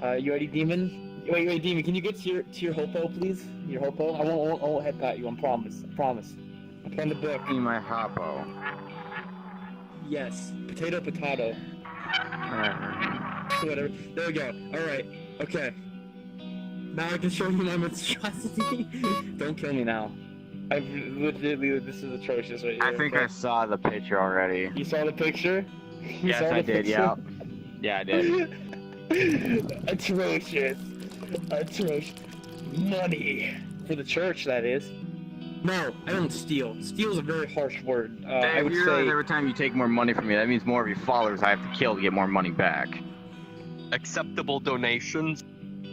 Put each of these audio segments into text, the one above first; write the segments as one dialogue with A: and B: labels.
A: You ready, Demon? Wait, Demon. Can you get to your hopo, please? Your hopo. I won't head pat you. I promise. I'm playing the book.
B: In my hopo.
A: Yes. Potato. Whatever. There we go. All right. Okay. Now I can show you my monstrosity. Don't kill me now. I've legitimately. This is atrocious right here.
B: I think I saw the picture already.
A: You saw the picture?
B: Yes, I did. Yeah. Yeah, I did.
A: Atrocious. Money for the church, that is. No, I don't steal. Steal is a very harsh word. I would say
B: every time you take more money from me, that means more of your followers I have to kill to get more money back.
C: Acceptable donations.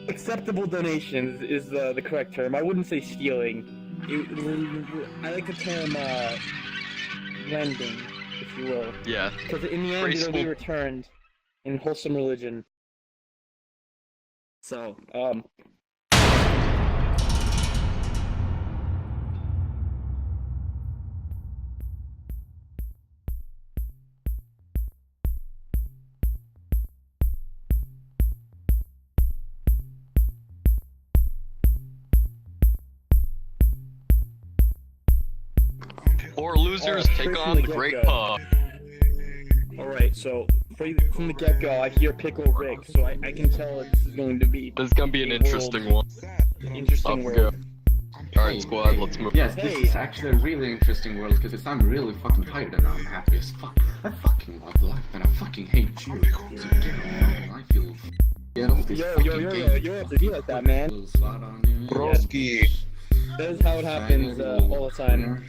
A: Acceptable donations is the correct term. I wouldn't say stealing. I like the term lending, if you will.
C: Yeah.
A: Because in the end, it'll be returned in wholesome religion. So,
C: Or losers take on the great pub.
A: Alright, so from the get-go, I hear Pickle Rick, so I can tell this is going to be...
C: This is gonna be an interesting one.
A: Interesting world.
C: Alright, squad, let's move.
D: Yes, this is actually a really interesting world, because I'm really fucking tired and I'm happy as fuck. I fucking love life and I fucking hate you. So get on, I feel... Get off this
A: Yo, you have to be like that, man.
E: Broski.
A: That is how it happens all the time.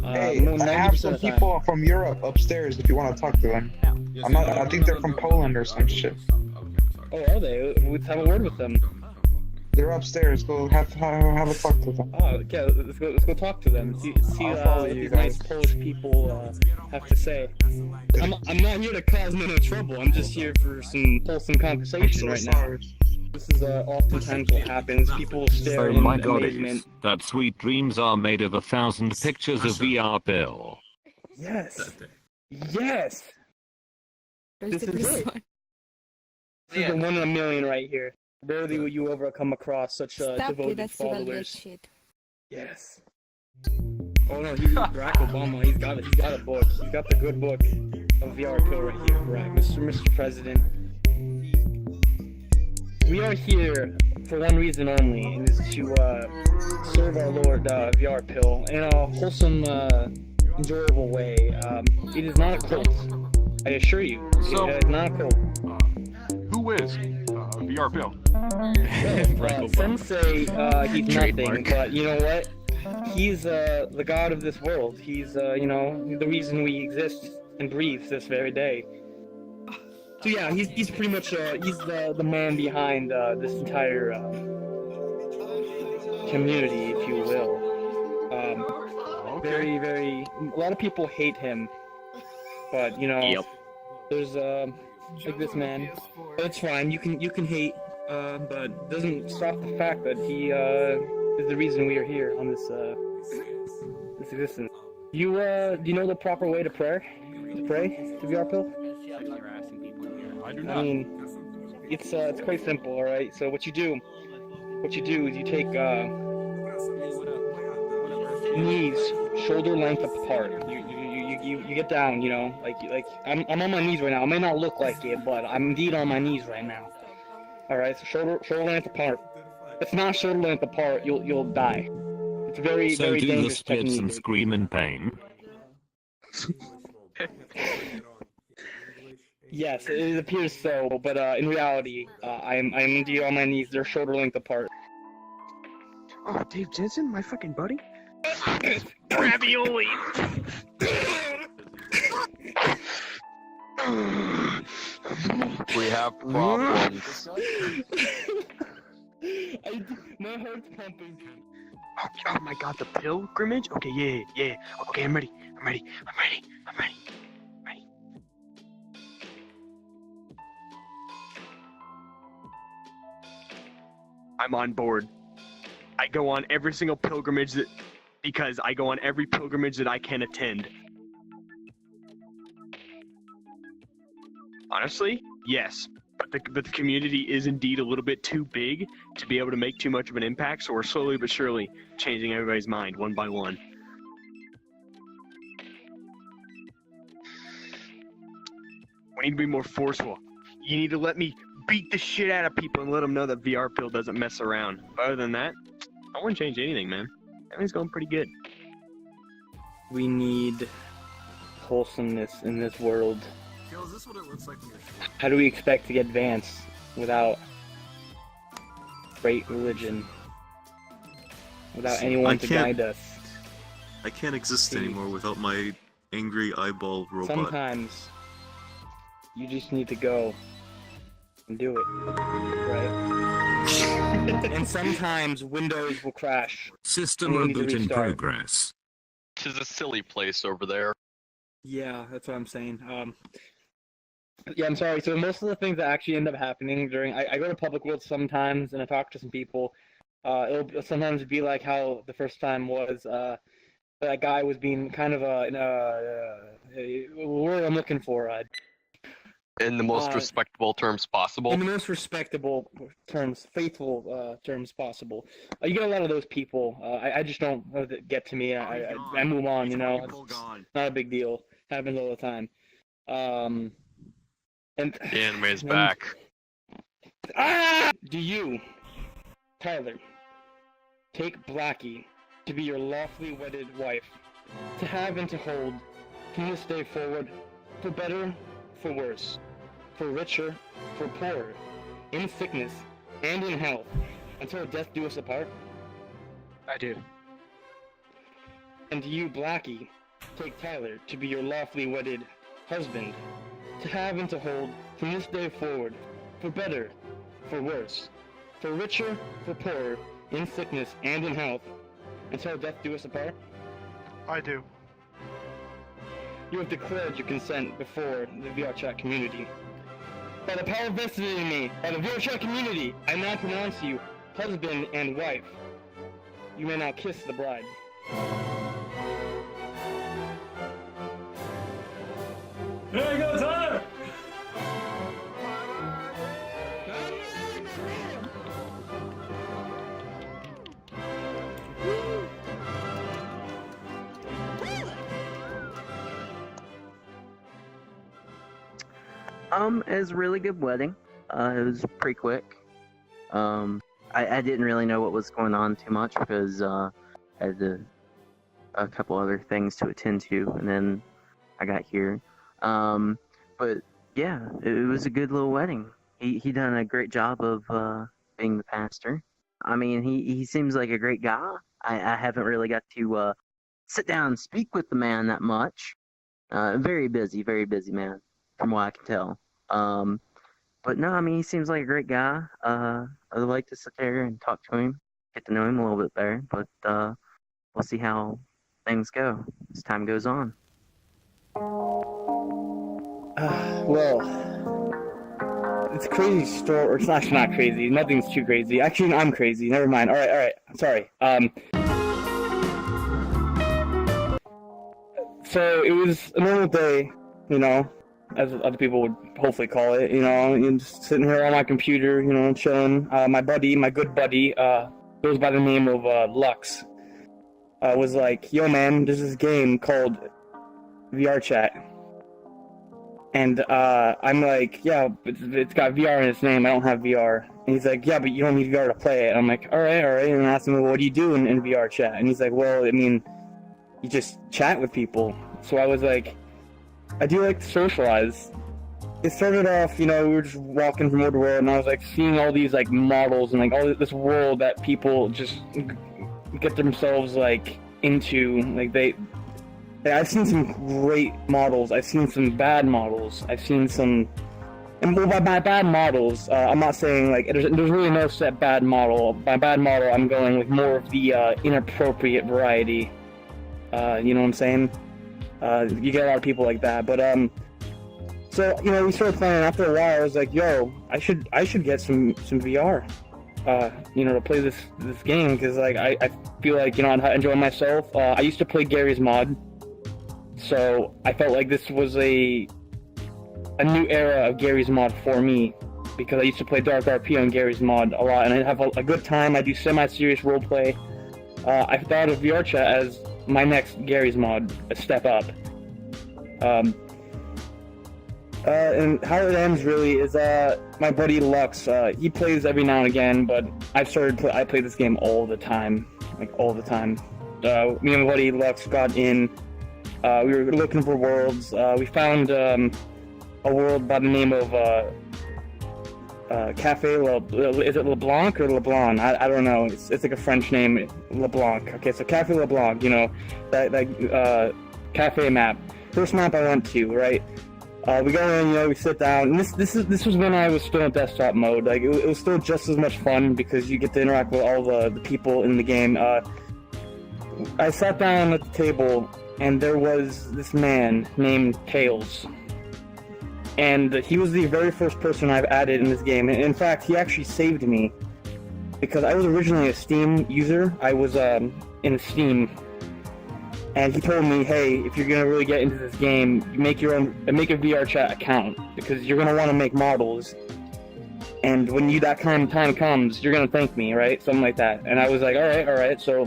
E: Hey, I have some people from Europe upstairs if you want to talk to them. I think they're from Poland or some shit.
A: Oh, are they? Let's have a word with them.
E: They're upstairs. Go have a talk to them.
A: Oh, okay. Let's go talk to them. See what these nice Polish people have to say. I'm not here to cause no trouble. I'm just here for some wholesome conversation right now. This is oftentimes what happens. People stare in amazement.
F: That sweet dreams are made of 1,000 pictures of VRPill.
A: Yes. Yes. This is it. This is the one in a million right here. Rarely will you ever come across such devoted followers.
G: Shit.
A: Yes. Oh no, he's Barack Obama. He's got a book. He's got the good book of VRPill right here. Right, Mr. President. We are here for one reason only, and is to serve our Lord VRPill in a wholesome, enjoyable way. It is not a cult. I assure you, it is not a cult.
H: Who is VRPill?
A: Some say he's nothing, but you know what? He's the god of this world. He's the reason we exist and breathe this very day. So yeah, he's pretty much he's the man behind this entire community, if you will.
H: Okay.
A: Very a lot of people hate him, but you know, there's like this man. It's fine. You can hate, but it doesn't stop the fact that he is the reason we are here on this this existence. Do you know the proper way to pray? To VRPill?
H: I do not.
A: I mean, it's quite simple, all right. So what you do is you take knees shoulder length apart. You get down, you know, like I'm on my knees right now. I may not look like it, but I'm indeed on my knees right now. All right, so shoulder length apart. If it's not shoulder length apart, you'll die. It's very very
F: do
A: dangerous
F: the splits
A: technique.
F: and scream in pain.
A: Yes, it appears so, but in reality, I'm indeed on my knees. They're shoulder length apart.
I: Oh, Davejenson, my fucking buddy.
A: Ravioli.
C: We have problems.
A: My heart's pumping.
I: Oh my god, the pilgrimage? Okay, yeah. Okay, I'm ready. I'm on board. I go on every single pilgrimage because I go on every pilgrimage that I can attend. Honestly, yes. But the community is indeed a little bit too big to be able to make too much of an impact. So we're slowly but surely changing everybody's mind one by one. We need to be more forceful. You need to let me beat the shit out of people and let them know that VRPill doesn't mess around. But other than that, I wouldn't change anything, man. Everything's going pretty good.
A: We need wholesomeness in this world.
G: Is this what it looks like when you're short?
A: How do we expect to advance without great religion? Without anyone to guide us?
G: I can't exist anymore without my angry eyeball robot.
A: Sometimes you just need to go and do it, right? And sometimes Windows will crash.
F: System
A: and we need to
F: reboot in
A: restart.
F: progress.
C: Tis a silly place over there.
A: Yeah, that's what I'm saying. Yeah, I'm sorry. So most of the things that actually end up happening during, I go to Public World sometimes and I talk to some people. It'll sometimes be like how the first time was, that guy was being kind of word I'm looking for.
C: In the most respectable terms possible.
A: In the most respectable terms, faithful terms possible. You get a lot of those people. I just don't let it get to me. I move on, you know. It's not a big deal. Happens all the time. And
C: The anime's back.
A: Do you, Tyler, take Blackie to be your lawfully wedded wife, to have and to hold from this day forward, for better, for worse, for richer, for poorer, in sickness and in health, until death do us apart?
I: I do.
A: And do you, Blackie, take Tyler to be your lawfully wedded husband, to have and to hold from this day forward, for better, for worse, for richer, for poorer, in sickness and in health, until death do us apart?
E: I do.
A: You have declared your consent before the VRChat community. By the power vested in me, by the VRChat community, I now pronounce you husband and wife. You may now kiss the bride.
H: There you go, Tyler!
J: It was a really good wedding. It was pretty quick. I didn't really know what was going on too much because I had a couple other things to attend to, and then I got here. But yeah, it was a good little wedding. He done a great job of being the pastor. I mean, he seems like a great guy. I haven't really got to sit down and speak with the man that much. Very busy man, from what I can tell. But no, I mean, he seems like a great guy. I'd like to sit there and talk to him, get to know him a little bit better. But we'll see how things go as time goes on.
A: Well, it's a crazy story. Or it's actually not crazy. Nothing's too crazy. Actually, I'm crazy. Never mind. All right. Sorry. So it was a normal day, you know, as other people would hopefully call it, you know, and just sitting here on my computer, you know, chilling. My good buddy, goes by the name of Lux, was like, yo man, there's this game called VRChat. And I'm like, yeah, it's got VR in its name, I don't have VR. And he's like, yeah, but you don't need VR to play it. I'm like, alright. And I asked him, well, what do you do in VRChat? And he's like, well, I mean, you just chat with people. So I was like, I do like to socialize. It started off, you know, we were just walking from world to world, and I was like seeing all these like models and like all this world that people just get themselves like into. Like I've seen some great models. I've seen some bad models. I've seen some, and well, by bad models, I'm not saying like there's really no set bad model. By bad model, I'm going like more of the inappropriate variety. You know what I'm saying? You get a lot of people like that, but so you know, we started playing. After a while, I was like, "Yo, I should get some VR, you know, to play this game because like I feel like, you know, I'd enjoy myself. I used to play Gary's Mod, so I felt like this was a new era of Gary's Mod for me. because I used to play Dark RP on Gary's mod a lot, and I have a good time. I do semi-serious roleplay. I thought of VRChat as my next Gary's mod, a step up. And how it ends really is my buddy Lux. He plays every now and again, but I play this game all the time, like all the time. Me and my buddy Lux got in. We were looking for worlds. We found a world by the name of Cafe is it LeBlanc or LeBlanc? I don't know. It's like a French name, LeBlanc. Okay, so Cafe LeBlanc. You know that cafe map. First map I went to, right? We go in, you know, we sit down, and this was when I was still in desktop mode. Like it was still just as much fun because you get to interact with all the people in the game. I sat down at the table, and there was this man named Tails, and he was the very first person I've added in this game. And in fact, he actually saved me because I was originally a Steam user. I was in Steam. And he told me, hey, if you're gonna really get into this game, make a VRChat account because you're gonna want to make models, and when that kind of time comes, you're gonna thank me, right? Something like that. And I was like, all right. So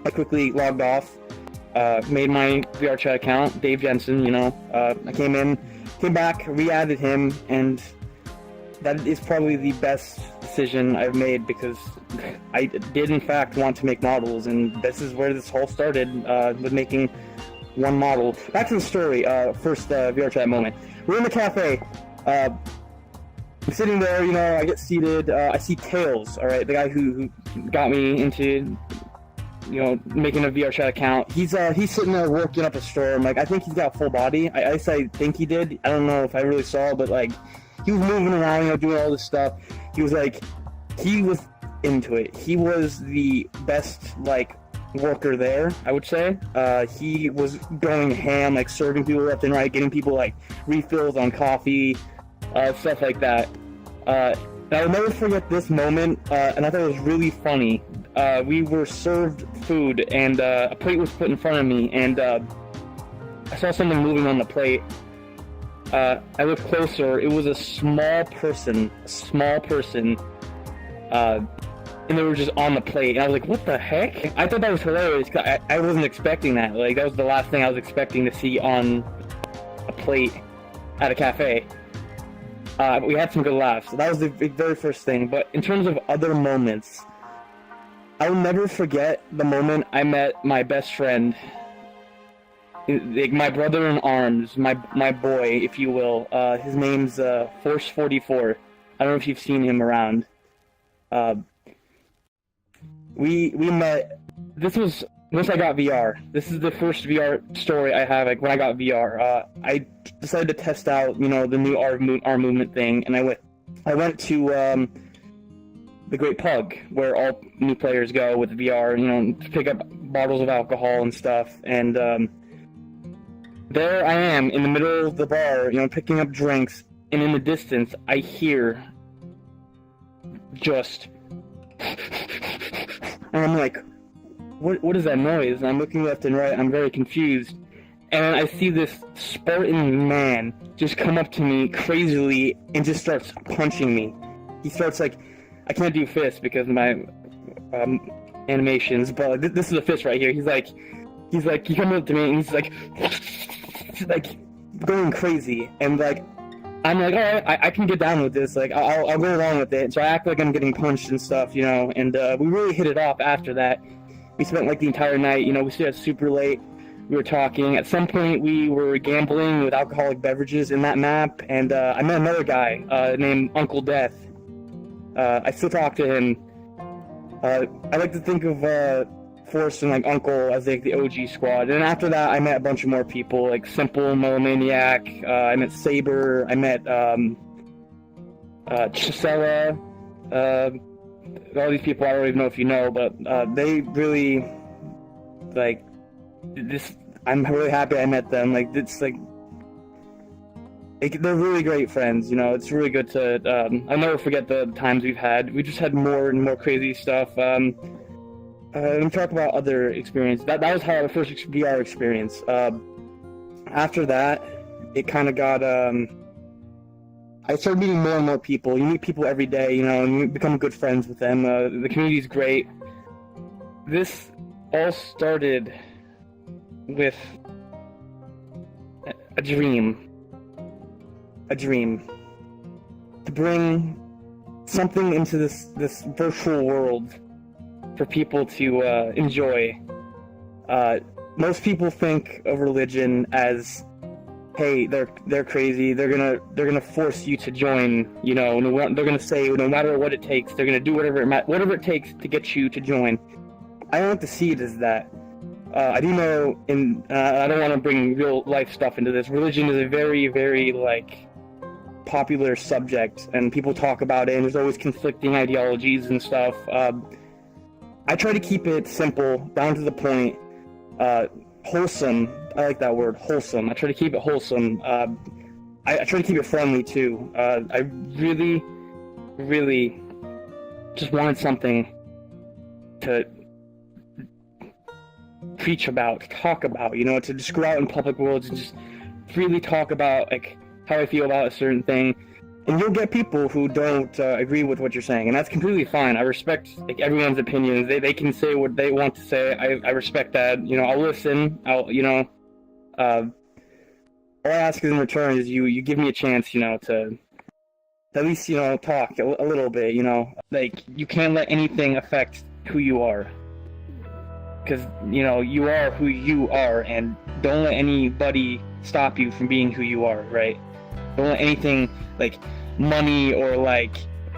A: I quickly logged off, made my VRChat account, Davejenson. You know, I came back, re-added him, and that is probably the best decision I've made because I did in fact want to make models, and this is where this whole started, with making one model. Back to the story, first VRChat moment. We're in the cafe, I'm sitting there, you know, I get seated, I see Tails, alright, the guy who got me into, you know, making a VRChat account. He's sitting there working up a storm. Like, I think he's got full body. I think he did. I don't know if I really saw, but like, he was moving around, you know, doing all this stuff. He was into it. He was the best, like, worker there, I would say. He was going ham, like, serving people left and right, getting people, like, refills on coffee, stuff like that. And I'll never forget this moment, and I thought it was really funny. We were served food, and a plate was put in front of me, and I saw something moving on the plate. I looked closer. It was a small person, and they were just on the plate. And I was like, what the heck? I thought that was hilarious, because I wasn't expecting that. Like, that was the last thing I was expecting to see on a plate at a cafe. We had some good laughs. So that was the very first thing. But in terms of other moments, I'll never forget the moment I met my best friend, like my brother in arms, my boy, if you will. His name's Force 44. I don't know if you've seen him around. We met. This was once I got VR. This is the first VR story I have. Like when I got VR, I decided to test out, you know, the new arm movement thing, and I went to the Great Pug, where all new players go with VR, you know, to pick up bottles of alcohol and stuff, and there I am in the middle of the bar, you know, picking up drinks, and in the distance I hear just, and I'm like, what is that noise? And I'm looking left and right, I'm very confused, and I see this Spartan man just come up to me crazily and just starts punching me. He starts like, I can't do fists because of my animations, but this is a fist right here. He's like, he comes up to me and he's like going crazy, and like, I'm like, alright, I can get down with this, like, I'll go along with it. So I act like I'm getting punched and stuff, you know, and we really hit it off after that. We spent like the entire night, you know, we stayed up super late, we were talking. At some point we were gambling with alcoholic beverages in that map, and I met another guy named Uncle Death. I still talk to him. I like to think of Force and like Uncle as like the OG squad. And after that, I met a bunch of more people, like Simple, Melomaniac. I met Saber. I met Chisella. All these people I don't even know if you know, but they really like this. I'm really happy I met them. Like it's like. They're really great friends, you know. It's really good to. I'll never forget the times we've had. We just had more and more crazy stuff. Let me talk about other experience. That was how the first VR experience. After that, it kind of got. I I started meeting more and more people. You meet people every day, you know, and you become good friends with them. The community's great. This all started with a dream. A dream. To bring something into this virtual world for people to enjoy. Most people think of religion as, hey, they're crazy. They're gonna force you to join. You know, they're gonna say no matter what it takes, they're gonna do whatever it takes to get you to join. I don't like to see it as that. I do know, I don't want to bring real life stuff into this. Religion is a very, very popular subject, and people talk about it, and there's always conflicting ideologies and stuff. I try to keep it simple, down to the point. Wholesome. I like that word, wholesome. I try to keep it wholesome. I try to keep it friendly too. I really, really just wanted something to preach about, to talk about, you know, to just go out in public worlds and just freely talk about how I feel about a certain thing. And you'll get people who don't agree with what you're saying, and that's completely fine. I respect everyone's opinions. They can say what they want to say. I respect that. You know, I'll listen. All I ask in return is you give me a chance, you know, to at least, you know, talk a little bit. You know, you can't let anything affect who you are, because you know you are who you are, and don't let anybody stop you from being who you are. Right? Don't let anything money or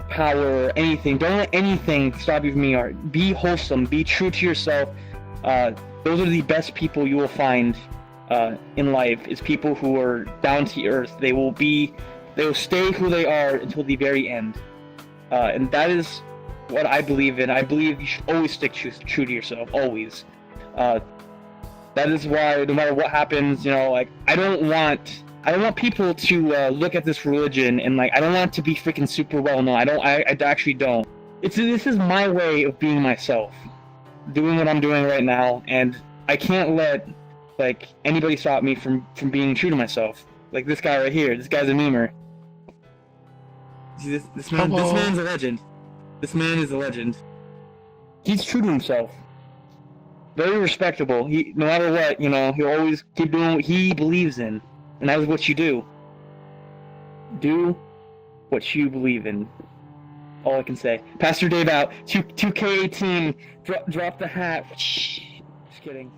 A: power or anything. Don't let anything stop you from being art. Be wholesome. Be true to yourself. Those are the best people you will find in life. Is people who are down to earth. They will stay who they are until the very end. And that is what I believe in. I believe you should always stick true to yourself. Always. That is why no matter what happens, you know, I don't want people to look at this religion and I don't want it to be freaking super well known. I actually don't. This is my way of being myself, doing what I'm doing right now, and I can't let anybody stop me from being true to myself. Like this guy right here. This guy's a memer. See, this man's a legend. This man is a legend. He's true to himself. Very respectable. No matter what, you know, he'll always keep doing what he believes in. And that is what you do. Do what you believe in. All I can say. Pastor Dave out. 2K18. Drop the hat. Just kidding.